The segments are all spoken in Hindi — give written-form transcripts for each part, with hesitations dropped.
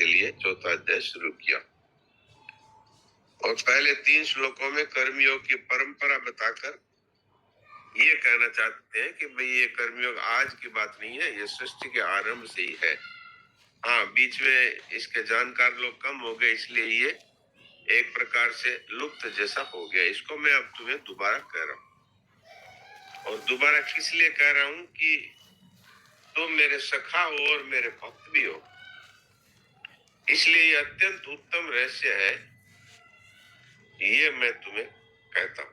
के लिए चौथा अध्याय शुरू किया। और पहले 3 श्लोकों में कर्मयोग की परंपरा बताकर ये कहना चाहते हैं कि भाई ये कर्मयोग आज की बात नहीं है, ये सृष्टि के आरंभ से ही है। हाँ, बीच में इसके जानकार लोग कम हो गए, इसलिए ये एक प्रकार से लुप्त जैसा हो गया। इसको मैं अब तुम्हें दोबारा कह रहा हूँ। और दोबारा किस लिए कह रहा हूँ कि तुम मेरे सखा हो और मेरे भक्त भी हो, इसलिए ये अत्यंत उत्तम रहस्य है, ये मैं तुम्हें कहता हूं।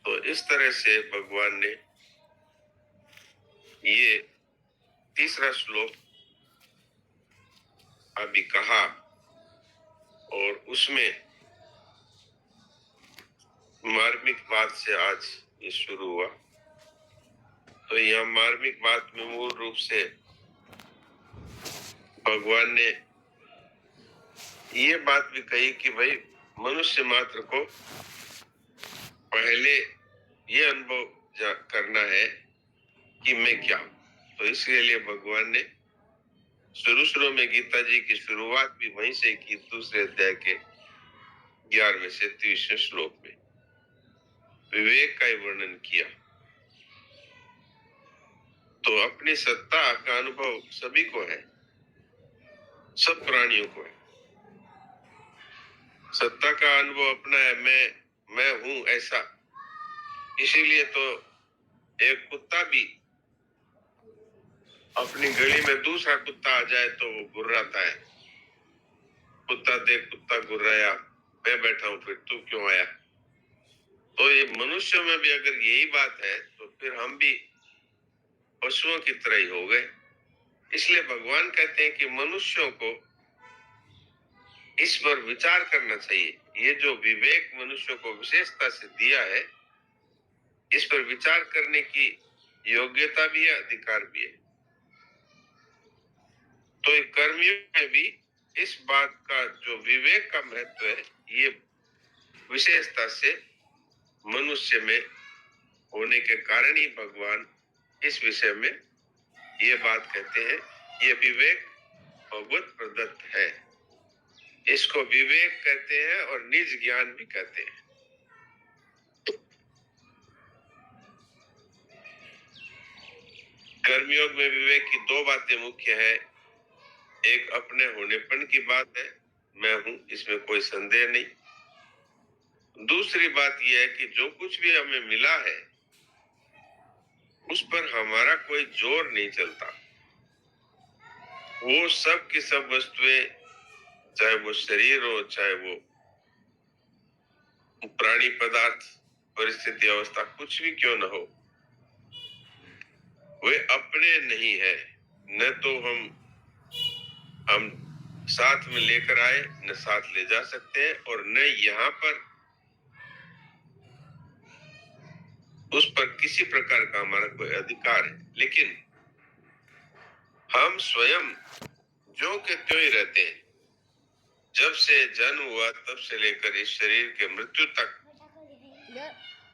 तो इस तरह से भगवान ने ये तीसरा श्लोक अभी कहा और उसमें मार्मिक बात से आज ये शुरू हुआ। तो यह मार्मिक बात में मूल रूप से भगवान ने ये बात भी कही कि भाई मनुष्य मात्र को पहले ये अनुभव करना है कि मैं क्या हूं। तो इसके भगवान ने शुरू में गीता जी की शुरुआत भी वहीं से की, दूसरे अध्याय के 11वें से 30वें श्लोक में विवेक का वर्णन किया। तो अपनी सत्ता का अनुभव सभी को है, सब प्राणियों को है। सत्ता का अनुभव अपना है, मैं हूं ऐसा। इसीलिए तो एक कुत्ता भी अपनी गली में दूसरा कुत्ता आ जाए तो वो गुर्राता है। कुत्ता देख कुत्ता गुर्राया, मैं बैठा हूं, फिर तू क्यों आया। तो ये मनुष्यों में भी अगर यही बात है तो फिर हम भी पशुओं की तरह ही हो गए। इसलिए भगवान कहते हैं कि मनुष्यों को इस पर विचार करना चाहिए। ये जो विवेक मनुष्यों को विशेषता से दिया है, इस पर विचार करने की योग्यता भी है, अधिकार भी है। तो कर्मयोग में भी इस बात का जो विवेक का महत्व है, ये विशेषता से मनुष्य में होने के कारण ही भगवान इस विषय में ये बात कहते हैं। ये विवेक भगवत प्रदत्त है, इसको विवेक कहते हैं और निज ज्ञान भी कहते हैं। कर्मयोग में विवेक की 2 बातें मुख्य है। एक अपने होनेपन की बात है, मैं हूं, इसमें कोई संदेह नहीं। दूसरी बात यह है कि जो कुछ भी हमें मिला है उस पर हमारा कोई जोर नहीं चलता। वो सब की सब वस्तुएं, चाहे वो शरीर हो, चाहे वो प्राणी पदार्थ, परिस्थिति, अवस्था, कुछ भी क्यों न हो, वे अपने नहीं है। न तो हम साथ में लेकर आए, न साथ ले जा सकते हैं, और न यहाँ पर उस पर किसी प्रकार का हमारा कोई अधिकार है। लेकिन हम स्वयं जो के त्यों ही रहते हैं। जब से जन्म हुआ तब से लेकर इस शरीर के मृत्यु तक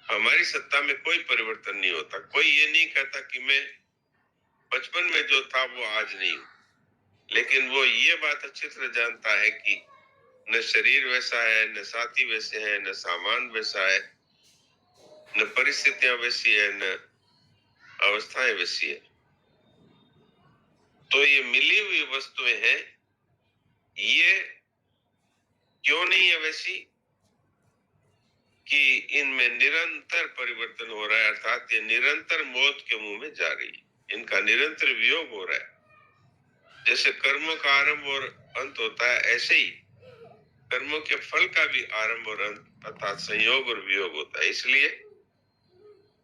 हमारी सत्ता में कोई परिवर्तन नहीं होता। कोई ये नहीं कहता कि मैं बचपन में जो था वो आज नहीं हूं, लेकिन वो ये बात अच्छी तरह जानता है कि न शरीर वैसा है, न साथी वैसे हैं, न सामान वैसा है, न परिस्थितियां वैसी है, न अवस्थाएं वैसी है। तो ये मिली हुई वस्तुएं हैं, ये क्यों नहीं है वैसी कि इनमें निरंतर परिवर्तन हो रहा है, अर्थात ये निरंतर मौत के मुंह में जा रही है, इनका निरंतर वियोग हो रहा है। जैसे कर्मों का आरंभ और अंत होता है, ऐसे ही कर्मों के फल का भी आरंभ और अंत अर्थात संयोग और वियोग होता है। इसलिए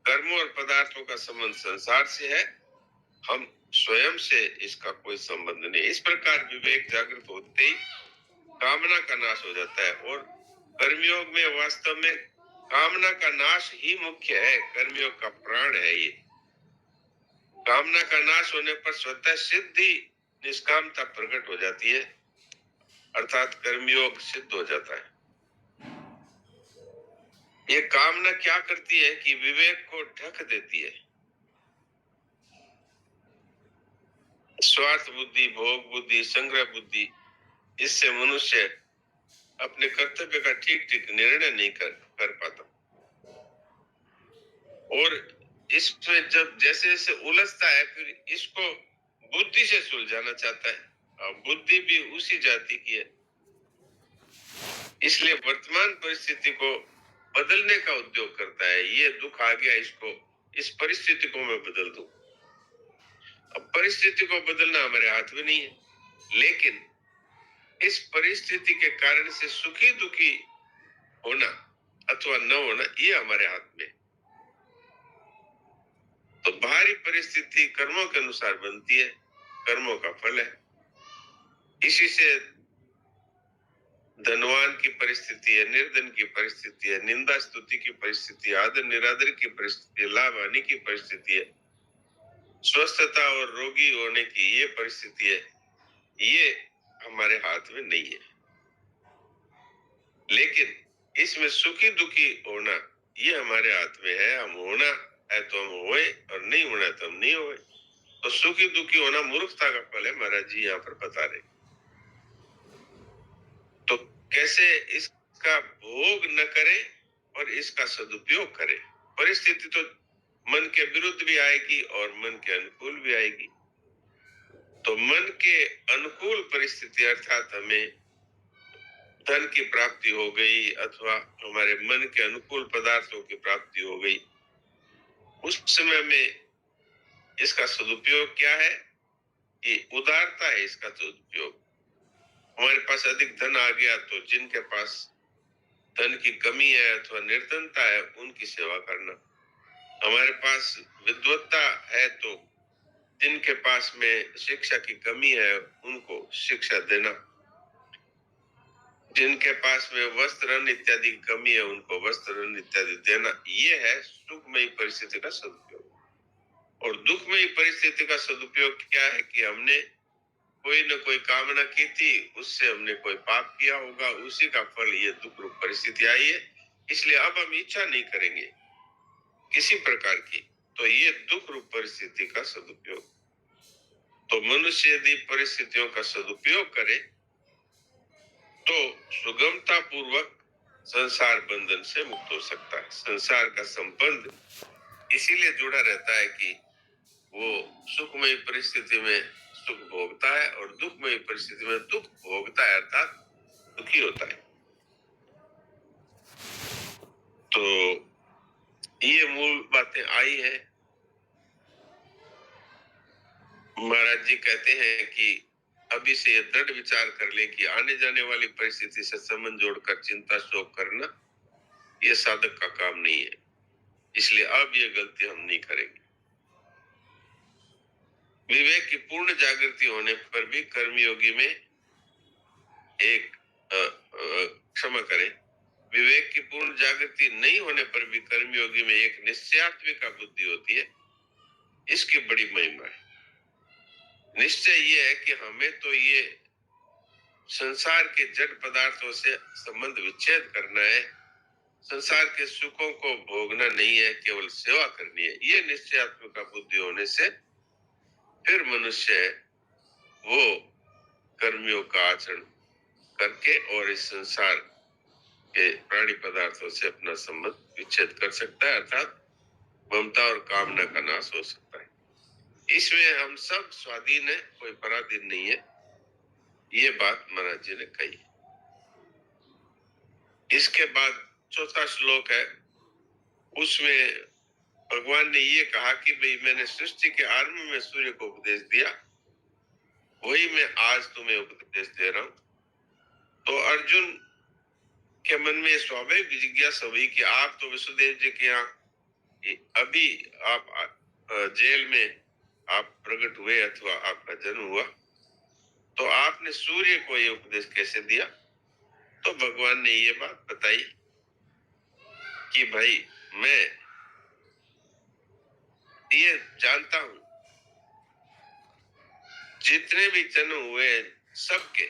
कर्मों और पदार्थों का संबंध संसार से है, हम स्वयं से इसका कोई संबंध नहीं। इस प्रकार विवेक जागृत होते ही कामना का नाश हो जाता है। और कर्मयोग में वास्तव में कामना का नाश ही मुख्य है, कर्मयोग का प्राण है ये। कामना का नाश होने पर स्वतः सिद्ध ही निष्कामता प्रकट हो जाती है, अर्थात कर्मयोग सिद्ध हो जाता है। ये कामना क्या करती है कि विवेक को ढक देती है। स्वार्थ बुद्धि, भोग बुद्धि, संग्रह बुद्धि, इससे मनुष्य अपने कर्तव्य का ठीक ठीक निर्णय नहीं कर पाता। और इसमें जब जैसे जैसे उलझता है, फिर इसको बुद्धि से सुलझाना चाहता है, और बुद्धि भी उसी जाति की है। इसलिए वर्तमान परिस्थिति को बदलने का उद्योग करता है। ये दुख आ गया, इसको, इस परिस्थिति को मैं बदल दूं। अब परिस्थिति को बदलना हमारे हाथ में नहीं है, लेकिन इस परिस्थिति के कारण से सुखी दुखी होना अथवा न होना, ये हमारे हाथ में। तो बाहरी परिस्थिति कर्मों के अनुसार बनती है, कर्मों का फल है। इसी से धनवान की परिस्थिति है, निर्धन की परिस्थिति है, निंदा स्तुति की परिस्थिति है, आदर निरादर की परिस्थिति है, लाभ हानि की परिस्थिति है, स्वस्थता और रोगी होने की ये परिस्थिति है। ये हमारे हाथ में नहीं है, लेकिन इसमें सुखी दुखी होना ये हमारे हाथ में है। हम होना है तो हम होए, और नहीं होना है तो हम नहीं होए। तो सुखी दुखी होना मूर्खता का फल है, महाराज जी यहाँ पर बता रहे। तो कैसे इसका भोग न करें और इसका सदुपयोग करें। परिस्थिति तो मन के विरुद्ध भी आएगी और मन के अनुकूल भी आएगी। तो मन के अनुकूल परिस्थिति अर्थात हमें धन की प्राप्ति हो गई, अथवा हमारे मन के अनुकूल पदार्थों की प्राप्ति हो गई, उस समय में इसका सदुपयोग क्या है? ये उदारता है इसका सदुपयोग। हमारे पास अधिक धन आ गया तो जिनके पास धन की कमी है अथवा निर्धनता है, उनकी सेवा करना। हमारे पास विद्वत्ता है तो जिनके पास में शिक्षा की कमी है, उनको शिक्षा देना। जिनके पास में वस्त्र इत्यादि की कमी है, उनको वस्त्र इत्यादि देना। ये है सुखमयी परिस्थिति का सदुपयोग। और दुखमयी परिस्थिति का सदुपयोग क्या है कि हमने कोई न कोई कामना की थी, उससे हमने कोई पाप किया होगा, उसी का फल ये दुख रूप परिस्थिति आई है। इसलिए अब हम इच्छा नहीं करेंगे किसी प्रकार की, तो ये दुख रूप परिस्थिति का सदुपयोग। तो मनुष्य यदि परिस्थितियों का सदुपयोग करे तो सुगमता पूर्वक संसार बंधन से मुक्त हो सकता है। संसार का संबंध इसीलिए जुड़ा रहता है कि वो सुखमय परिस्थिति में सुख भोगता है और दुखमय परिस्थिति में दुख भोगता है, अर्थात दुखी होता है। तो ये मूल बातें आई है। महाराज जी कहते हैं कि अभी से ये दृढ़ विचार कर ले कि आने जाने वाली परिस्थिति से संबंध जोड़कर चिंता शोक करना ये साधक का काम नहीं है। इसलिए अब ये गलती हम नहीं करेंगे। विवेक की पूर्ण जागृति होने पर भी कर्मयोगी में एक क्षमा करें, विवेक की पूर्ण जागृति नहीं होने पर भी कर्मयोगी में एक निश्चयात्मिका बुद्धि होती है। इसकी बड़ी महिमा है। निश्चय ये है कि हमें तो ये संसार के जड़ पदार्थों से संबंध विच्छेद करना है, संसार के सुखों को भोगना नहीं है, केवल सेवा करनी है। ये निश्चयात्मिका बुद्धि होने से फिर मनुष्य वो कर्मियों का आचरण करके और इस संसार के प्राणी पदार्थों से अपना संबंध विच्छेद कर सकता है, अर्थात ममता और कामना का नाश हो सकता है। इसमें हम सब स्वाधीन है, कोई पराधीन नहीं है। ये बात महाराज जी ने कही। इसके बाद चौथा श्लोक है, उसमें भगवान ने ये कहा कि भाई मैंने सृष्टि के आरंभ में सूर्य को उपदेश दिया, वही मैं आज तुम्हें उपदेश दे रहा हूं। तो अर्जुन के मन में स्वाभाविक जिज्ञासा हुई कि आप तो वसुदेव जी के यहाँ अभी आप जेल में आप प्रकट हुए अथवा आपका जन्म हुआ, तो आपने सूर्य को ये उपदेश कैसे दिया? तो भगवान ने ये बात बताई कि भाई मैं ये जानता हूं, जितने भी जन्म हुए सबके,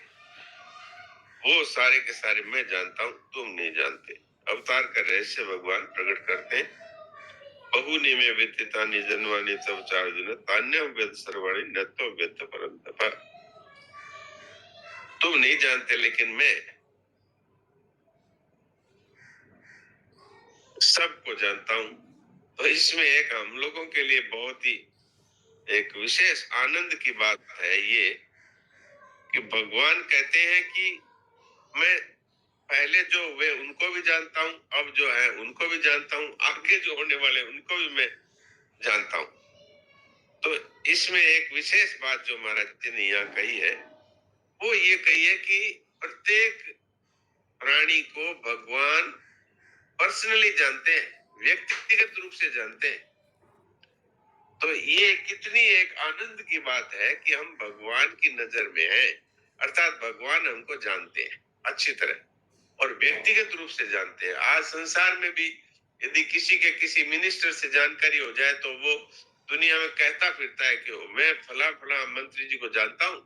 वो सारे के सारे मैं जानता हूं, तुम नहीं जानते। अवतार का रहस्य भगवान प्रकट करते हैं। बहुनी में व्यतीतानि जन्मानि तव चार्जुन तान्यम वेद सर्वाणि न तो वेद परंतप। तुम नहीं जानते लेकिन मैं सबको जानता हूं। तो इसमें एक हम लोगों के लिए बहुत ही एक विशेष आनंद की बात है ये कि भगवान कहते हैं कि मैं पहले जो वे उनको भी जानता हूं, अब जो है उनको भी जानता हूं, आगे जो होने वाले उनको भी मैं जानता हूं। तो इसमें एक विशेष बात जो महाराज जी ने यहाँ कही है वो ये कही है कि प्रत्येक प्राणी को भगवान पर्सनली जानते हैं, व्यक्तिगत रूप से जानते हैं। तो ये कितनी एक आनंद की बात है कि हम भगवान की नजर में हैं, अर्थात भगवान हमको जानते हैं अच्छी तरह और व्यक्तिगत रूप से जानते हैं। आज संसार में भी यदि किसी के किसी मिनिस्टर से जानकारी हो जाए तो वो दुनिया में कहता फिरता है कि मैं फला फला मंत्री जी को जानता हूं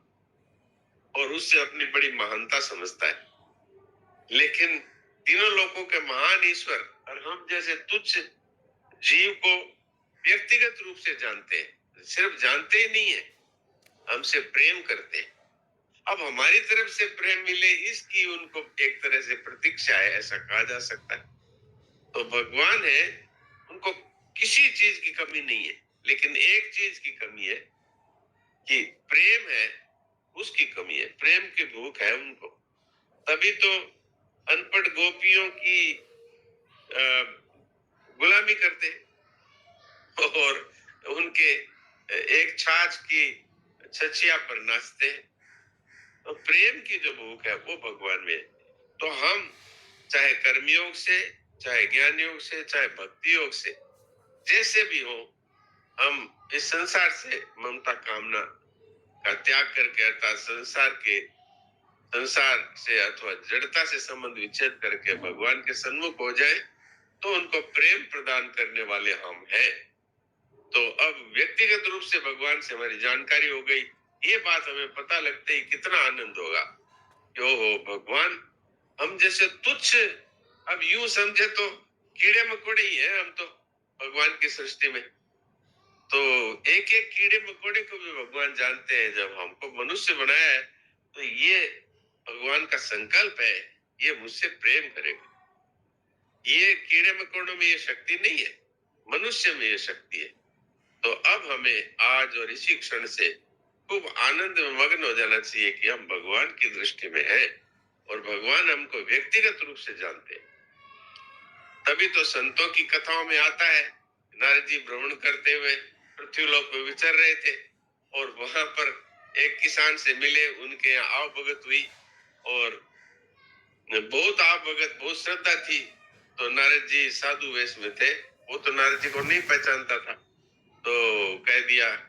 और उससे अपनी बड़ी महानता समझता है। लेकिन तीनों लोगों के महान ईश्वर और हम जैसे तुच्छ जीव को व्यक्तिगत रूप से जानते हैं। सिर्फ जानते ही नहीं है, हमसे प्रेम करते हैं। अब हमारी तरफ से प्रेम मिले इसकी उनको एक तरह से प्रतीक्षा है, ऐसा कहा जा सकता है। तो भगवान है, उनको किसी चीज की कमी नहीं है, लेकिन एक चीज की कमी है कि प्रेम है, उसकी कमी है। प्रेम की भूख है उनको। तभी तो अनपढ़ गोपियों की गुलामी करते और उनके एक छाछ की छछिया पर नाचते। तो प्रेम की जो भूख है वो भगवान में है। तो हम चाहे कर्मयोग से, चाहे ज्ञान योग से, चाहे भक्ति योग से, जैसे भी हो, हम इस संसार से ममता कामना का त्याग करके अर्थात संसार से अथवा जड़ता से संबंध विच्छेद करके भगवान के सन्मुख हो जाए तो उनको प्रेम प्रदान करने वाले हम हैं। तो अब व्यक्तिगत रूप से भगवान से हमारी जानकारी हो गई, ये बात हमें पता लगते ही कितना आनंद होगा कि ओहो भगवान हम जैसे तुच्छ, अब यूं समझे तो कीड़े मकोड़े ही हैं हम तो भगवान की सृष्टि में। तो एक एक कीड़े मकोड़े को भी भगवान जानते हैं। जब हमको मनुष्य बनाया है तो ये भगवान का संकल्प है, ये मुझसे प्रेम करेगा। ये कीड़े मकोड़ों में ये शक्ति नहीं है, मनुष्य में ये शक्ति है। तो अब हमें आज और इसी क्षण से खूब आनंद में मग्न हो जाना चाहिए कि हम भगवान की दृष्टि में हैं और भगवान हमको व्यक्तिगत रूप से जानते हैं। तभी तो संतों की कथाओं में आता है, नारद जी भ्रमण करते हुए पृथ्वीलोक पर विचर रहे थे और वहां पर एक किसान से मिले, उनके यहाँ आव भगत हुई और बहुत आव भगत, बहुत श्रद्धा थी। तो नारद जी साधु वेश में थे, वो तो नारद जी को नहीं पहचानता था। तो कह दिया,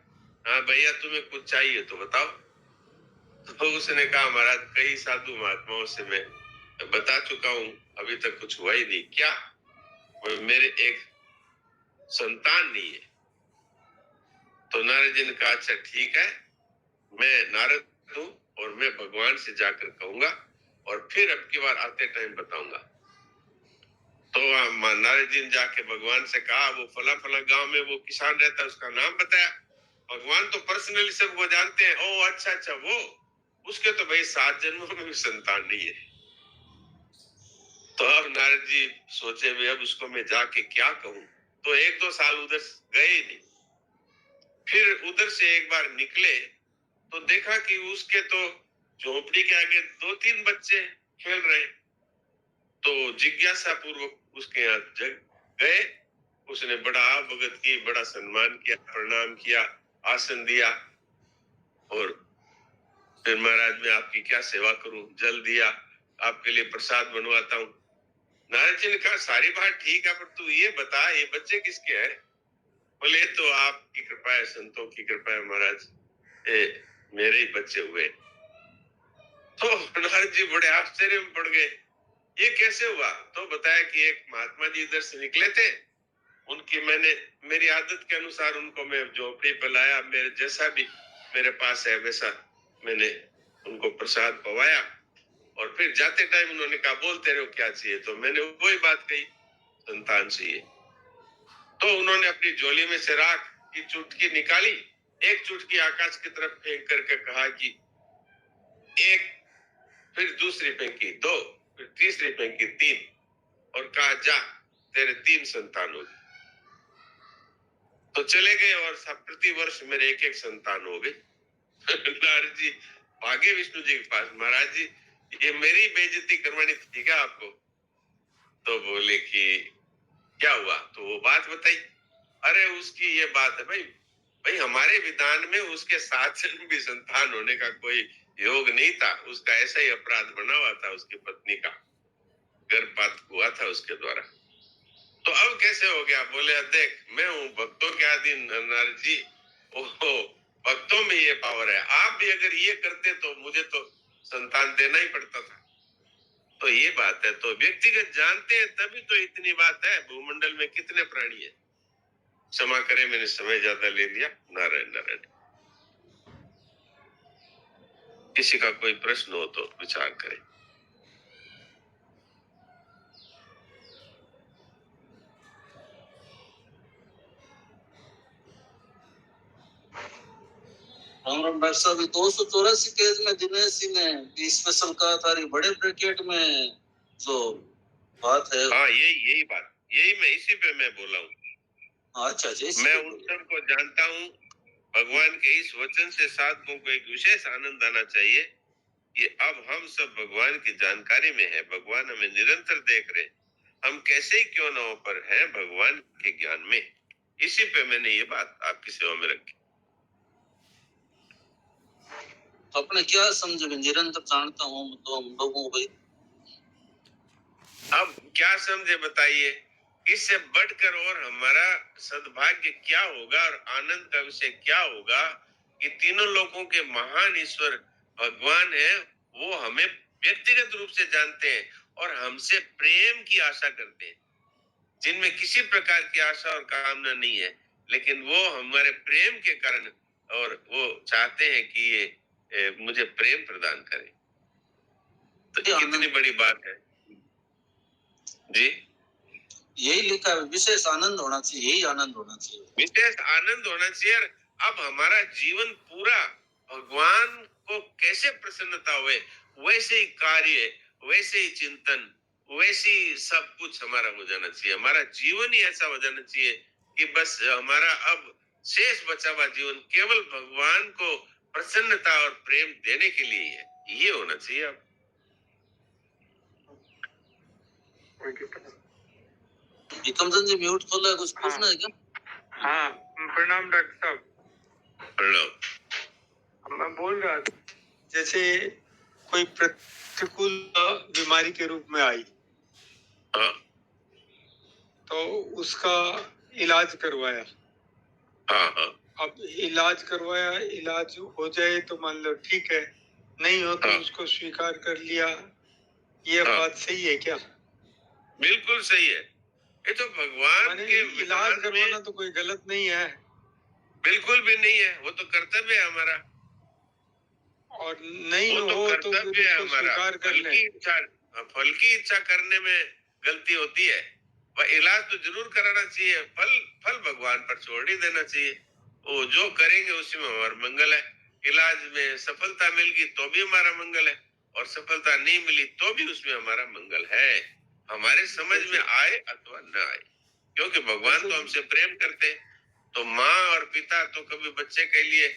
हाँ भैया तुम्हें कुछ चाहिए तो बताओ। तो उसने कहा महाराज कई साधु महात्माओं से मैं बता चुका हूं, अभी तक कुछ हुआ ही नहीं। क्या? मेरे एक संतान नहीं है। तो नारद जी ने कहा अच्छा ठीक है, मैं नारद हूं और मैं भगवान से जाकर कहूंगा और फिर अब की बार आते टाइम बताऊंगा। तो नारद जी ने जाके भगवान से कहा, वो फला फला गांव में वो किसान रहता है, उसका नाम बताया। भगवान तो पर्सनली सबको जानते हैं। ओ अच्छा अच्छा, वो उसके तो भाई 7 जन्मों में भी संतान नहीं है। तो अब नारद जी सोचे भी अब उसको मैं जाके क्या कहूं। तो 1-2 साल उधर गए ही नहीं। फिर उधर से एक बार निकले तो देखा कि उसके तो झोपड़ी के आगे 2-3 बच्चे खेल रहे। तो जिज्ञासा पूर्वक उसके यहाँ गए। उसने बड़ा भगत की, बड़ा सम्मान किया, प्रणाम किया, आसन दिया और फिर महाराज मैं आपकी क्या सेवा करूं, जल दिया, आपके लिए प्रसाद बनवाता हूं। नारद जी ने कहा सारी बात ठीक है, पर तू ये बता ये बच्चे किसके हैं? बोले तो आपकी कृपा है, संतों की कृपा है महाराज, मेरे ही बच्चे हुए। तो नारद जी बड़े आश्चर्य में पड़ गए, ये कैसे हुआ? तो बताया कि एक महात्मा जी इधर से निकले थे, उनकी मैंने मेरी आदत के अनुसार उनको मैं झोपड़ी पे लाया, मेरे जैसा भी मेरे पास है वैसा मैंने उनको प्रसाद पवाया और फिर जाते टाइम उन्होंने कहा बोलते रहो क्या चाहिए। तो मैंने वही बात कही, संतान चाहिए। तो उन्होंने अपनी झोली में से राख की चुटकी निकाली, एक चुटकी आकाश की तरफ फेंक करके कहा कि एक, फिर दूसरी फेंकी 2, फिर तीसरी फेंकी 3 और कहा जा तेरे 3 संतान हो गए। तो चले गए और सब प्रति वर्ष मेरे एक एक संतान हो गए। नारद जी भागे विष्णु जी के पास, महाराज जी ये मेरी बेइज्जती करवानी थी क्या आपको? तो बोले कि क्या हुआ? तो वो बात बताई। अरे उसकी ये बात है भाई, भाई हमारे विधान में उसके 7 जन्म भी संतान होने का कोई योग नहीं था। उसका ऐसा ही अपराध बना हुआ था, उसकी पत्नी का गर्भपात हुआ था उसके द्वारा। तो अब कैसे हो गया? बोले देख मैं हूँ भक्तों के अधीन नारद जी, ओहो भक्तों में ये पावर है, आप भी अगर ये करते तो मुझे तो संतान देना ही पड़ता था। तो ये बात है, तो व्यक्तिगत जानते हैं तभी तो इतनी बात है। भूमंडल में कितने प्राणी है? क्षमा करें मैंने समय ज्यादा ले लिया। नारायण नारायण। किसी का कोई प्रश्न हो तो विचार करें। राम राम डॉक्टर साहब, 284 पेज में दिनेश जी ने स्पेशल कहा था बड़े ब्रैकेट में जो बात है। हाँ यही बात, यही मैं इसी पे मैं बोला हूँ। अच्छा जी, मैं उन सबको जानता हूँ। भगवान के इस वचन से साधकों को एक विशेष आनंद आना चाहिए कि अब हम सब भगवान की जानकारी में है, भगवान हमें निरंतर देख रहे, हम कैसे ही क्यों न हो पर हैं भगवान के ज्ञान में। इसी पे मैंने ये बात आपकी सेवा में रखी। अपने क्या समझे? निरंतर जानता हूँ तो हम लोगों को अब क्या समझे बताइए? इससे बढ़कर और हमारा सद्भाग्य क्या होगा और आनंद का विषय क्या होगा कि तीनों लोगों के महान ईश्वर भगवान है, वो हमें व्यक्तिगत रूप से जानते हैं और हमसे प्रेम की आशा करते हैं, जिनमें किसी प्रकार की आशा और कामना नहीं है, लेकिन वो हमारे प्रेम के कारण और वो चाहते हैं कि ये मुझे प्रेम प्रदान करे। तो कितनी बड़ी बात है जी। यही लिखा है, विशेष आनंद होना चाहिए, यही आनंद होना चाहिए, विशेष आनंद होना चाहिए। अब हमारा जीवन पूरा भगवान को कैसे प्रसन्नता हुए, वैसे ही कार्य, वैसे ही चिंतन, वैसे ही सब कुछ हमारा हो जाना चाहिए। हमारा जीवन ही ऐसा हो जाना चाहिए कि बस हमारा अब शेष बचा हुआ जीवन केवल भगवान को प्रसन्नता और प्रेम देने के लिए है, ये होना चाहिए। अब विक्रमचंद जी म्यूट खोला है, कुछ पूछना है क्या? हाँ प्रणाम डॉक्टर साहब। प्रणाम। मैं बोल रहा था जैसे कोई प्रतिकूल बीमारी के रूप में आई, हाँ तो उसका इलाज करवाया। हाँ हाँ अब इलाज करवाया, इलाज हो जाए तो मान लो ठीक है, नहीं हो तो हाँ। उसको स्वीकार कर लिया, ये हाँ। बात सही है क्या? बिल्कुल सही है। ये तो भगवान के इलाज करवाना तो कोई गलत नहीं है, बिल्कुल भी नहीं है, वो तो कर्तव्य है हमारा। और नहीं वो हो तो कर्तव्य है हमारा। स्वीकार कर ले। फल की इच्छा करने में गलती होती है, वह इलाज तो जरूर कराना चाहिए। फल भगवान पर छोड़ ही देना चाहिए, वो जो करेंगे उसी में हमारा मंगल है। इलाज में सफलता मिल गई तो भी हमारा मंगल है, और सफलता नहीं मिली तो भी उसमें हमारा मंगल है, हमारे समझ में आए अथवा न आए। क्योंकि भगवान तो हमसे प्रेम करते, तो माँ और पिता तो कभी बच्चे के लिए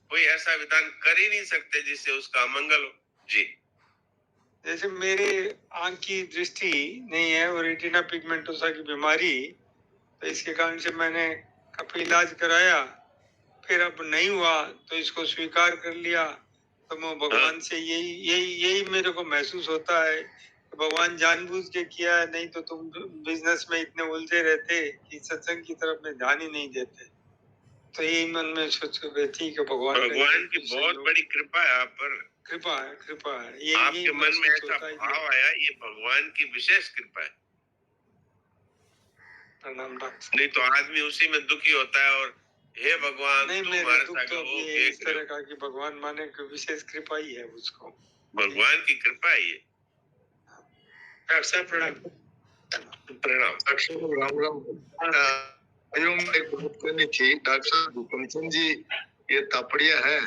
कोई ऐसा विधान कर ही नहीं सकते जिससे उसका मंगल हो। जी जैसे मेरे आंख की दृष्टि नहीं है और रेटिना पिगमेंटोसा की बीमारी, तो इसके कारण से मैंने काफी इलाज कराया, फिर अब नहीं हुआ तो इसको स्वीकार कर लिया। तो मैं भगवान से यही मेरे को महसूस होता है, भगवान जानबूझ के किया है, नहीं तो तुम बिजनेस में इतने उलझे रहते कि सत्संग की तरफ में ध्यान ही नहीं देते। तो यही मन में सोच कर बैठी कि भगवान की बहुत बड़ी कृपा है आप पर। कृपा है। ये आपके मन में ऐसा भाव आया, ये भगवान की विशेष कृपा है। प्रणाम डॉक्टर। नहीं तो आदमी उसी में दुखी होता है और हे भगवान नहीं, तू मेरे हमारे दुख साथ तो हो, ये इस तरह का कि भगवान माने कि विशेष कृपा ही है उसको, भगवान की कृपा है ये। डॉक्टर साहब प्रणाम। प्रणाम। राम राम। एक बात करनी थी डॉक्टर साहब, हुकुमचंद जी ये तापड़िया है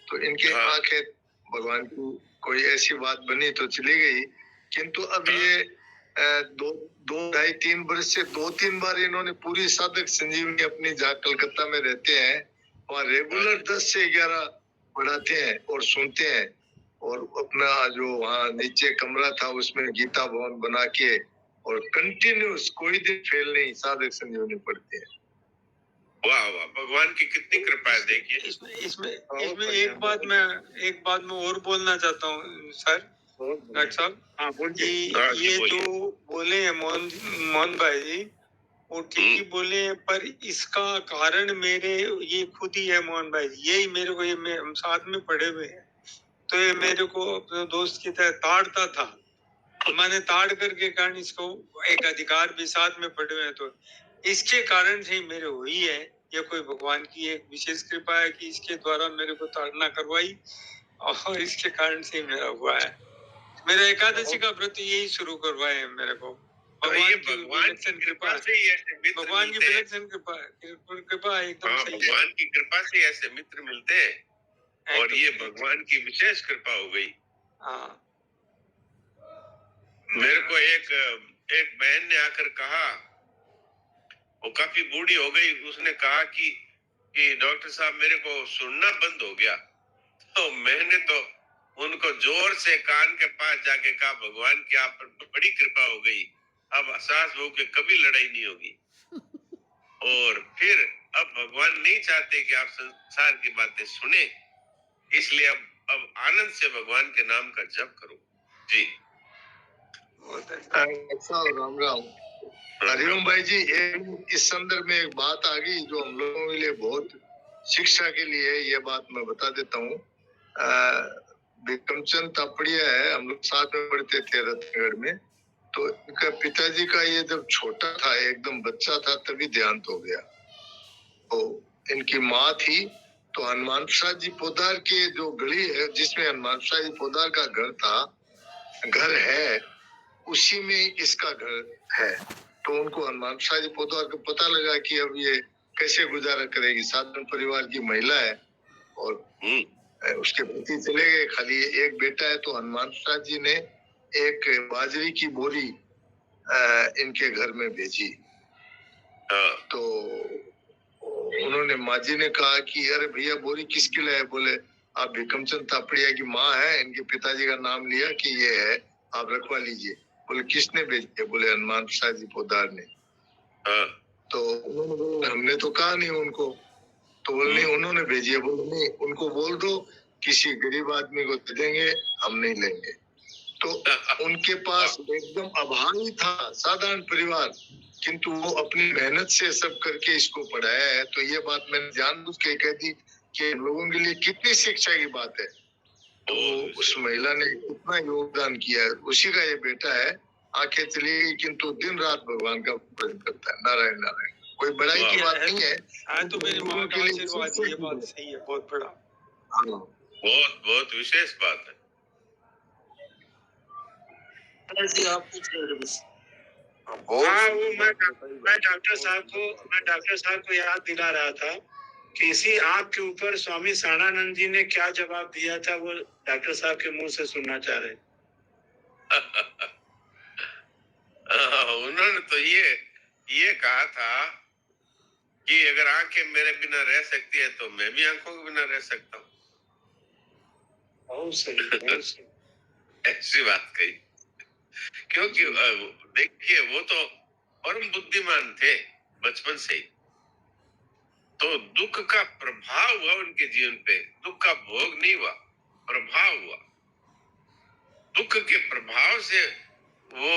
तो इनके हाँ। आंखें भगवान की कोई ऐसी बात बनी तो चली गई, किंतु अब ये दो दो ढाई 3 वर्ष से 2-3 बार इन्होंने पूरी साधक संजीवनी अपनी जहाँ कलकत्ता में रहते हैं वहाँ रेगुलर 10 से 11 पढ़ाते हैं और सुनते हैं, और अपना जो वहाँ नीचे कमरा था उसमें गीता भवन बना के और कंटिन्यूस कोई दिन फेल नहीं साधक संजीवनी पढ़ते हैं। वाह वाह, भगवान की कितनी कृपा है। देखिए इसमें इसमें इसमें एक बात मैं और बोलना चाहता हूँ सर, डॉक्टर साहब। हाँ कि जी, ये बोलिए। जो बोले हैं मोहन भाई जी, वो ठीक ही बोले हैं, पर इसका कारण मेरे ये खुद ही है मोहन भाई जी। यही मेरे को, ये हम साथ में पढ़े हुए हैं, तो ये मेरे को अपने दोस्त की तरह ताड़ता था। मैंने ताड़ करके कारण इसको एक अधिकार भी साथ में पढ़े हुए हैं, तो इसके कारण से ही मेरे हुई है। ये कोई भगवान की एक विशेष कृपा है कि इसके द्वारा मेरे को ताड़ना करवाई और इसके कारण से ही मेरा हुआ है। मेरा एकादशी का व्रत यही शुरू करवाए हैं मेरे को। भगवान की विलक्षण कृपा से ही ऐसे मित्र भगवान की मिलते हैं। विलक्षण कृपा एकदम हाँ, सही है। भगवान की कृपा से ऐसे मित्र मिलते हैं और ये भगवान की विशेष कृपा हो गई। हाँ, मेरे को एक बहन ने आकर कहा, वो काफी बूढ़ी हो गई, उसने कहा कि डॉक्टर साहब मेरे को सुनना बंद हो गया। तो मैंने तो उनको जोर से कान के पास जाके कहा, भगवान की आप पर बड़ी कृपा हो गई, अब सास बहू के कभी लड़ाई नहीं होगी। और फिर अब भगवान नहीं चाहते कि आप संसार की बातें सुने, इसलिए अब आनंद से भगवान के नाम का जप करो। जी अच्छा, राम राम। हरिओम भाई जी, इस संदर्भ में एक बात आ गई जो हम लोगों के लिए बहुत शिक्षा के लिए है, ये बात मैं बता देता हूँ। विक्रमचंद तापड़िया है, हम लोग साथ में पढ़ते थे रत्नगढ़ में, तो इनका पिताजी का ये जब छोटा था, एकदम बच्चा था, तभी देहांत हो गया। तो इनकी माँ थी, तो हनुमान प्रसाद जी पोदार के जो गली है जिसमें हनुमान प्रसाद जी पोदार का घर है, उसी में इसका घर है। तो उनको हनुमान प्रसाद जी पोदार को पता लगा कि अब ये कैसे गुजारा करेगी, साधारण परिवार की महिला है और उसके पति चले गए, खाली एक बेटा है। तो हनुमान प्रसाद जी ने एक बाजरी की बोरी इनके घर में भेजी। तो उन्होंने माँ जी ने कहा कि अरे भैया बोरी किसके लिए है? बोले आप विक्रमचंद तापड़िया की माँ है, इनके पिताजी का नाम लिया कि ये है, आप रखवा लीजिए। बोले किसने भेजी है? बोले हनुमान प्रसाद जी पोदार ने। तो उन्होंने बोला हमने तो कहा नहीं उनको। तो बोले नहीं उन्होंने भेजी है। बोले नहीं, उनको बोल दो किसी गरीब आदमी को दे देंगे, हम नहीं लेंगे। तो उनके पास एकदम अभाव ही था, साधारण परिवार, किंतु वो अपनी मेहनत से सब करके इसको पढ़ाया है। तो ये बात मैंने जानबूझ के कह दी कि लोगों के लिए कितनी शिक्षा की बात है। तो उस महिला ने कितना योगदान किया है, उसी का ये बेटा है। आंखें चली गई किंतु दिन रात भगवान का भजन करता है। नारायण नारायण, कोई बड़ाई की बात नहीं है। तो मेरी माँ का आशीर्वाद, ये बात सही है, बहुत बड़ा, बहुत बहुत विशेष बात है। जी आप पूछ रहे थे। हाँ, वो मैं डॉक्टर साहब को याद दिला रहा था कि इसी आँख के ऊपर स्वामी साणानंद जी ने क्या जवाब दिया था, वो डॉक्टर साहब के मुंह से सुनना चाह रहे। उन्होंने तो ये कहा था कि अगर आंखें मेरे बिना रह सकती है तो मैं भी आंखों के बिना रह सकता हूँ। बहुत सही। ऐसी बात कही, क्योंकि देखिए वो तो परम बुद्धिमान थे बचपन से ही। तो दुख का प्रभाव हुआ उनके जीवन पे, दुख का भोग नहीं हुआ, प्रभाव हुआ। दुख के प्रभाव से वो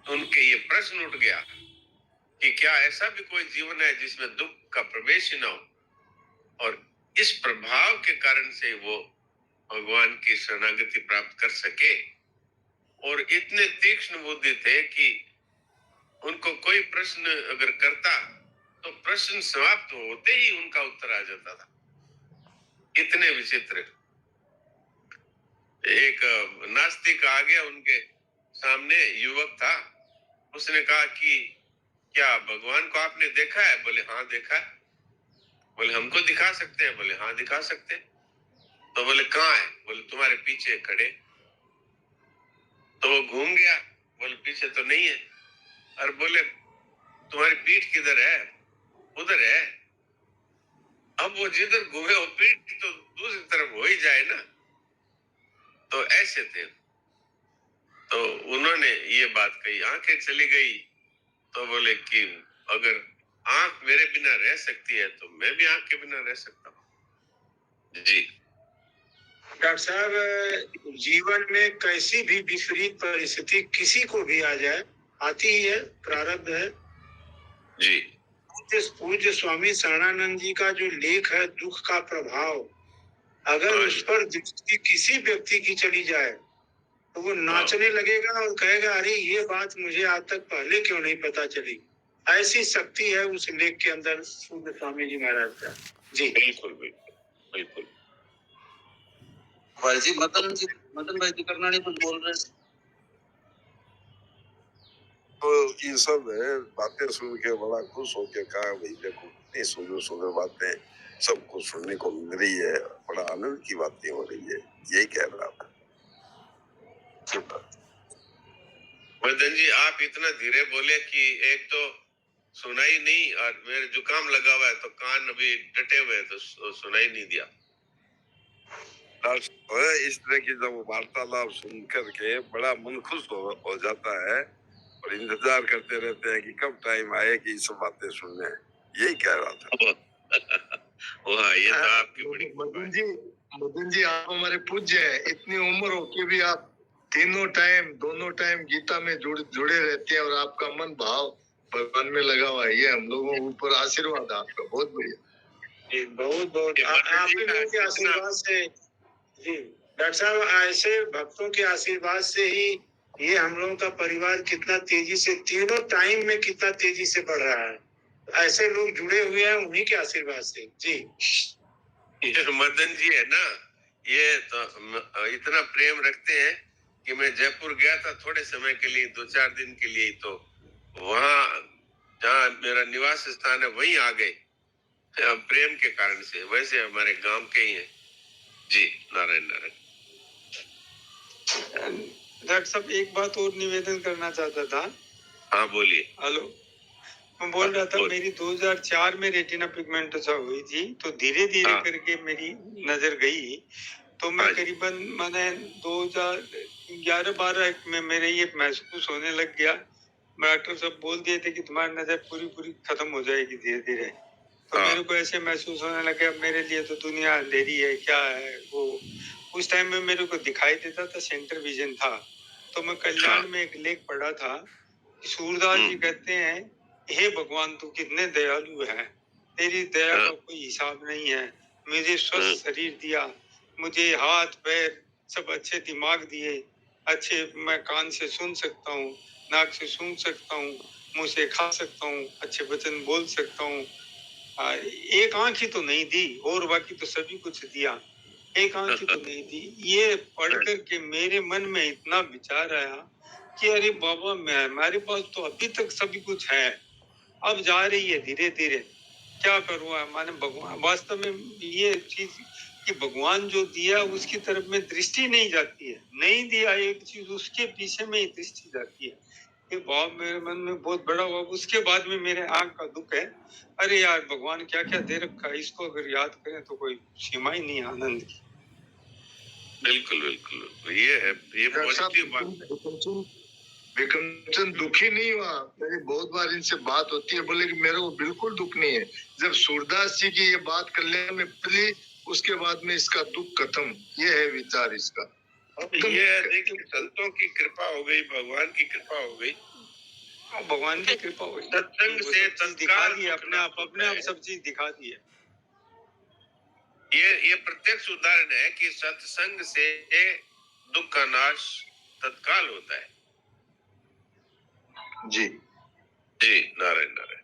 उनके ये प्रश्न उठ गया कि क्या ऐसा भी कोई जीवन है जिसमें दुख का प्रवेश ही ना हो। और इस प्रभाव के कारण से वो भगवान की शरणागति प्राप्त कर सके। और इतने तीक्ष्ण बुद्धि थे कि उनको कोई प्रश्न अगर करता तो प्रश्न समाप्त होते ही उनका उत्तर आ जाता था। इतने विचित्र। एक नास्तिक आ गया उनके सामने, युवक था, उसने कहा कि क्या भगवान को आपने देखा है? बोले हाँ देखा है। बोले हमको दिखा सकते हैं? बोले हाँ दिखा सकते हैं। तो बोले कहाँ है? बोले तुम्हारे पीछे खड़े। तो वो घूम गया, बोले पीछे तो नहीं है। और बोले तुम्हारी पीठ किधर है? उधर है। अब वो जिधर घूमे वो पीठ तो दूसरी तरफ हो ही जाए ना। तो ऐसे थे। तो उन्होंने ये बात कही, आंखें चली गई। तो बोले कि अगर आंख मेरे बिना रह सकती है तो मैं भी आंख के बिना रह सकता हूँ। जी डॉक्टर साहब, जीवन में कैसी भी विपरीत परिस्थिति किसी को भी आ जाए, आती ही है, प्रारब्ध है। जी पूज्य स्वामी शरणानंद जी का जो लेख है दुख का प्रभाव, अगर उस पर दृष्टि किसी व्यक्ति की चली जाए तो वो नाचने लगेगा और कहेगा अरे ये बात मुझे आज तक पहले क्यों नहीं पता चली। ऐसी शक्ति है उस लेख के अंदर पूज्य स्वामी जी महाराज का। जी बिल्कुल बिल्कुल बिल्कुल। भाई जी मदन भाई जी करनानी कुछ बोल रहे हैं। तो ये सब है बातें सुन के बड़ा खुश होके कहा भाई देखो कितनी सुंदर सुंदर बातें सबको सुनने को मिल रही है, बड़ा आनंद की बातें हो रही है, यही कह रहा था। मदन जी आप इतना धीरे बोले कि एक तो सुनाई नहीं, और मेरे जुकाम लगा हुआ है तो कान अभी डटे हुए हैं तो सुनाई नहीं दिया। इस तरह की जब वार्तालाप सुन करके बड़ा मन खुश हो जाता है और इंतजार करते रहते हैं कि कब टाइम आए कि सब बातें सुनने, यही कह रहा था। वाह ये तो आपकी बड़ी मदन जी आप हमारे पूज्य हैं, इतनी उम्र होके भी आप दोनों टाइम गीता में जुड़े रहते हैं और आपका मन भाव भगवान में लगा हुआ है। ये हम लोगों के ऊपर आशीर्वाद है आपका, बहुत बढ़िया। बहुत बहुत आप ही लोगों के आशीर्वाद से जी डॉक्टर साहब, ऐसे भक्तों के आशीर्वाद से ही ये हम लोगों का परिवार कितना तेजी से तीनों टाइम में कितना तेजी से बढ़ रहा है। ऐसे लोग जुड़े हुए हैं उन्हीं के आशीर्वाद से। जी ये मदन जी है ना, ये तो इतना प्रेम रखते हैं कि मैं जयपुर गया था थोड़े समय के लिए, 2-4 दिन के लिए, तो वहाँ जहाँ मेरा निवास स्थान है वहीं आ गए प्रेम के कारण से। वैसे हमारे गांव के ही हैं। जी नारायण नारायण। डॉक्टर साहब एक बात और निवेदन करना चाहता था। हाँ बोलिए। हेलो, मैं बोल रहा था मेरी 2004 में रेटिना पिगमेंटोसा हुई थी, तो धीरे धीरे करके मेरी नजर गई। तो मैं करीबन मैंने 2011-12 में मेरे ये महसूस होने लग गया। डॉक्टर साहब बोल दिए थे कि तुम्हारी नजर पूरी खत्म हो जाएगी धीरे धीरे। तो मेरे को ऐसे महसूस होने लगा मेरे लिए तो दुनिया अंधेरी है, क्या है वो। उस टाइम में मेरे को दिखाई देता था, सेंटर विजन था। तो मैं कल्याण में एक लेख पढ़ा था, सूरदास जी कहते हैं हे भगवान तू कितने दयालु है, तेरी दया का कोई हिसाब नहीं है। मुझे स्वस्थ शरीर दिया, मुझे हाथ पैर सब अच्छे दिमाग दिए, अच्छे मैं कान से सुन सकता हूँ, नाक से सूंघ सकता हूँ, मुंह से खा सकता हूँ, अच्छे वचन बोल सकता हूँ। एक आंख ही तो नहीं दी और बाकी तो सभी कुछ दिया, एक आंख ही तो नहीं दी। ये पढ़कर के मेरे मन में इतना विचार आया कि अरे बाबा हमारे पास तो अभी तक सभी कुछ है, अब जा रही है धीरे धीरे, क्या करूँ। माने भगवान वास्तव में ये चीज कि भगवान जो दिया उसकी तरफ में दृष्टि नहीं जाती है, नहीं दिया एक चीज उसके पीछे में ही दृष्टि जाती है। ये भाव मेरे मन में बहुत बड़ा हुआ। उसके बाद में मेरे आंख का दुख है, अरे यार भगवान क्या क्या दे रखा है, इसको अगर याद करें तो कोई सीमा ही नहीं आनंद की। बिल्कुल बिल्कुल ये है, ये पॉजिटिव बात। विक्रमचंद दुखी नहीं हुआ। मेरी बहुत बार इनसे बात होती है, बोले कि मेरे को बिल्कुल दुख नहीं है। जब सूरदास जी की ये बात कल्याण में पड़ी उसके बाद में इसका दुख खत्म। ये है विचार इसका। ये देखिए संतों की कृपा हो गई, भगवान की कृपा हो गई, भगवान की कृपा हुई, सत्संग से दिखा दी अपने आप सब चीज दिखा दी है। ये प्रत्यक्ष उदाहरण है कि सत्संग से दुख का नाश तत्काल होता है। जी जी नारायण नारायण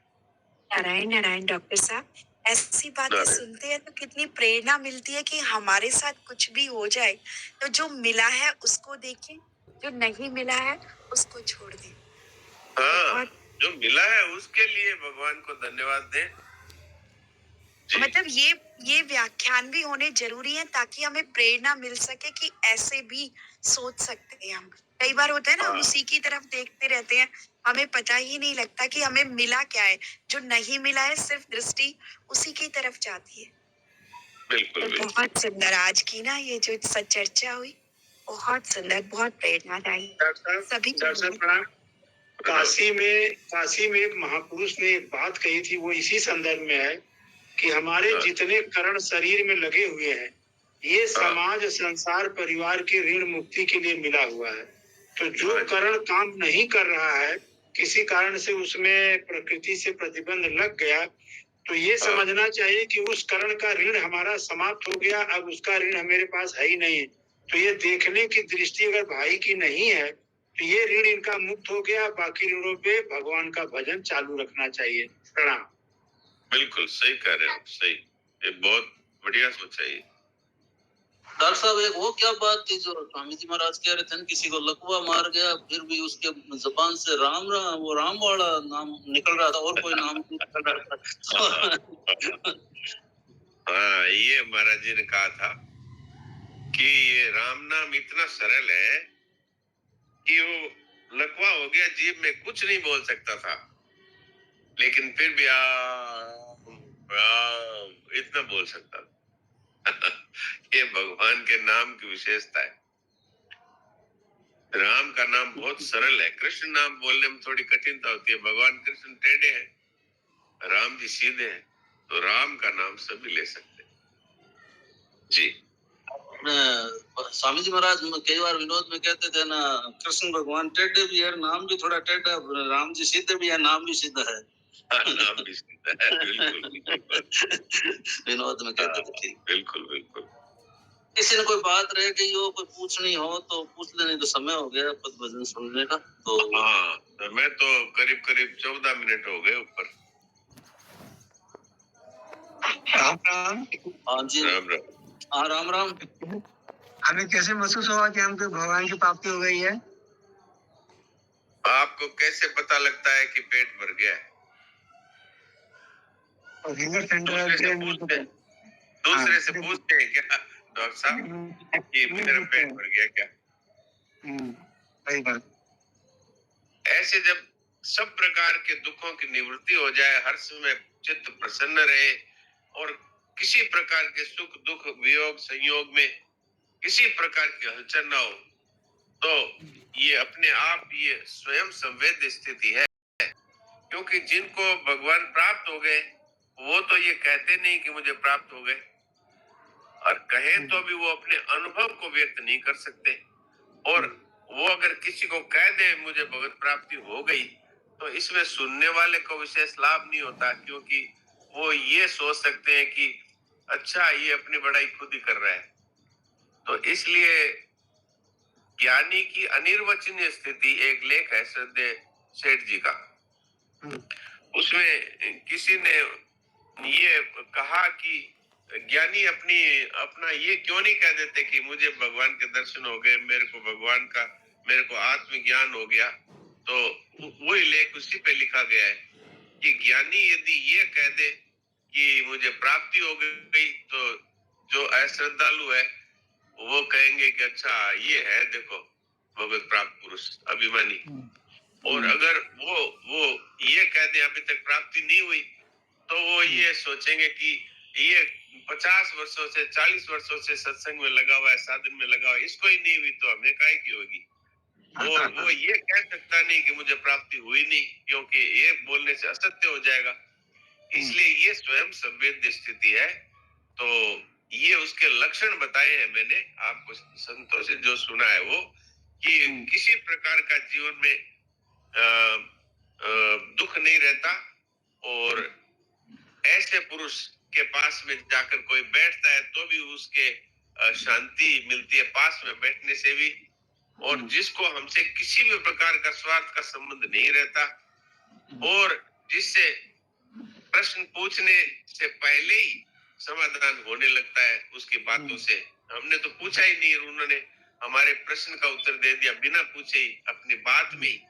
नारायण नारायण। डॉक्टर साहब ऐसी बातें सुनते हैं तो कितनी प्रेरणा मिलती है कि हमारे साथ कुछ भी हो जाए तो जो मिला है उसको देखें, जो नहीं मिला है उसको छोड़ दें। हाँ जो मिला है उसके लिए भगवान को धन्यवाद दें। जी। मतलब ये व्याख्यान भी होने जरूरी है ताकि हमें प्रेरणा मिल सके कि ऐसे भी सोच सकते हैं हम। कई बार होता है ना, हम हाँ। उसी की तरफ देखते रहते हैं, हमें पता ही नहीं लगता कि हमें मिला क्या है। जो नहीं मिला है सिर्फ दृष्टि उसी की तरफ जाती है। बिल्कुल तो बिल्कुल। बहुत सुंदर आज की ना ये जो चर्चा हुई, बहुत सुंदर, बहुत प्रेरणादायी। सभी डॉक्टर साहब प्रणाम। काशी में एक महापुरुष ने एक बात कही थी, वो इसी संदर्भ में है कि हमारे हाँ। जितने करण शरीर में लगे हुए हैं, ये समाज, संसार, परिवार के ऋण मुक्ति के लिए मिला हुआ है। तो जो हाँ। करण काम नहीं कर रहा है, किसी कारण से उसमें प्रकृति से प्रतिबंध लग गया, तो ये हाँ। समझना चाहिए कि उस करण का ऋण हमारा समाप्त हो गया, अब उसका ऋण मेरे पास है ही नहीं। तो ये देखने की दृष्टि अगर भाई की नहीं है, तो ये ऋण इनका मुक्त हो गया, बाकी ऋणों पे भगवान का भजन चालू रखना चाहिए। प्रणाम। बिल्कुल सही कह रहे हो आप, सही। ये बहुत बढ़िया सोचा ये। डॉक्टर साहब, एक वो क्या बात थी जो स्वामी जी महाराज कह रहे थे न, किसी को लकवा मार गया फिर भी उसके जबान से राम राम, वो राम वाला नाम निकल रहा था और कोई नाम नहीं निकल रहा था। हाँ, ये महाराज जी ने कहा था कि ये राम नाम इतना सरल है कि वो लकवा हो गया, जीभ में कुछ नहीं बोल सकता था, लेकिन फिर भी इतना बोल सकता था। ये भगवान के नाम की विशेषता है। राम का नाम बहुत सरल है। कृष्ण नाम बोलने में थोड़ी कठिनता होती है। भगवान कृष्ण टेढ़े हैं, राम जी सीधे हैं, तो राम का नाम सभी ले सकते हैं। जी। स्वामी जी महाराज कई बार विनोद में कहते थे ना, कृष्ण भगवान टेढ़े भी है, नाम भी थोड़ा टेढ़ा, राम जी सीधे भी है, नाम भी सीधा है। नाम भी सीधा है, बिल्कुल बिल्कुल। विनोद में कहते थे। ठीक, बिल्कुल बिल्कुल। किसी ने कोई बात रह गई हो, कोई पूछनी हो तो पूछ लेने, तो समय हो गया पद भजन सुनने का। तो हाँ, मैं तो करीब करीब 14 मिनट हो गए ऊपर। राम राम। हाँ जी, राम राम। हाँ राम राम। हमें कैसे महसूस हुआ कि हमको भगवान की प्राप्ति हो गई है? आपको कैसे पता लगता है कि पेट भर गया है? और फिंगर सेंटर दूसरे से पूछते हैं क्या डॉक्टर साहब कि मेरा पेट भर गया क्या? सही बात। ऐसे जब सब प्रकार के दुखों की निवृत्ति हो जाए, हर समय चित्त प्रसन्न रहे और किसी प्रकार के सुख दुख वियोग संयोग में किसी प्रकार की हलचल न हो, तो ये अपने आप ये स्वयं संवेद स्थिति है। क्योंकि जिनको भगवान प्राप्त हो गए वो तो ये कहते नहीं कि मुझे प्राप्त हो गए, और कहें तो भी वो अपने अनुभव को व्यक्त नहीं कर सकते। और वो अगर किसी को कह दे मुझे भगवत प्राप्ति हो गई, तो इसमें सुनने वाले को विशेष लाभ नहीं होता, क्योंकि वो ये सोच सकते हैं कि अच्छा ये अपनी बड़ाई खुद ही कर रहा है। तो इसलिए ज्ञानी की अनिर्वचनीय स्थिति, एक लेख है श्रद्धेय सेठ जी का, उसमें किसी ने ये कहा कि ज्ञानी अपना ये क्यों नहीं कह देते कि मुझे भगवान के दर्शन हो गए, मेरे को आत्मज्ञान हो गया। तो वही लेख उसी पे लिखा गया है कि ज्ञानी यदि ये कह दे कि मुझे प्राप्ति हो गई, तो जो अश्रद्धालु है वो कहेंगे कि अच्छा ये है देखो भगवत प्राप्त पुरुष अभिमानी। और अगर वो ये कह दे अभी तक प्राप्ति नहीं हुई, तो वो ये सोचेंगे कि ये 50 वर्षों से 40 वर्षों से सत्संग में लगा हुआ है, साधन में लगा हुआ है, इसको ही नहीं हुई तो हमें काहे की होगी। और वो ये कह सकता नहीं कि मुझे प्राप्ति हुई नहीं, क्योंकि ये बोलने से असत्य हो जाएगा। इसलिए ये स्वयं संवेद्य स्थिति है। तो ये उसके लक्षण बताए हैं मैंने आपको संतों से जो सुना है वो, कि किसी प्रकार का जीवन में दुख नहीं रहता, और ऐसे पुरुष के पास में जाकर कोई बैठता है तो भी उसके शांति मिलती है पास में बैठने से भी, और जिसको हमसे किसी भी प्रकार का स्वार्थ का संबंध नहीं रहता, और जिससे प्रश्न पूछने से पहले ही समाधान होने लगता है उसकी बातों से। हमने तो पूछा ही नहीं, उन्होंने हमारे प्रश्न का उत्तर दे दिया बिना पूछे ही अपनी बात में ही।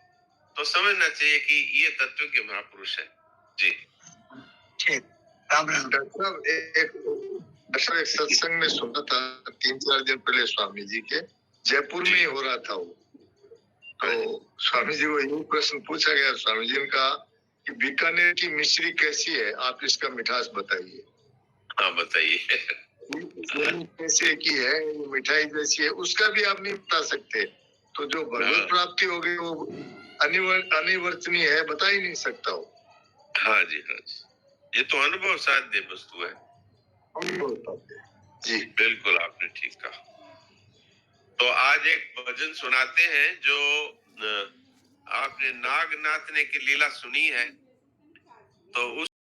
तो समझना चाहिए कि ये तत्व के महापुरुष है। जी ठीक, राम राम। डॉक्टर साहब, एक सत्संग में सुना था 3-4 दिन पहले स्वामी जी के, जयपुर में ही हो रहा था वो। तो स्वामी जी को यही प्रश्न पूछा गया, स्वामी जी ने कहा कि बीकानेर की मिश्री कैसी है, आप इसका मिठास बताइए। हाँ बताइए। कैसे की है, मिठाई जैसी है, उसका भी आप नहीं बता सकते। तो जो भगवत प्राप्ति हो गई वो अनिवर्तनीय है, बता ही नहीं सकता वो। हाँ जी, हाँ जी, ये तो अनुभव साध्य वस्तु है। जी बिल्कुल आपने ठीक कहा। तो आज एक भजन सुनाते हैं जो आपने नागनाथने की लीला सुनी है, तो उस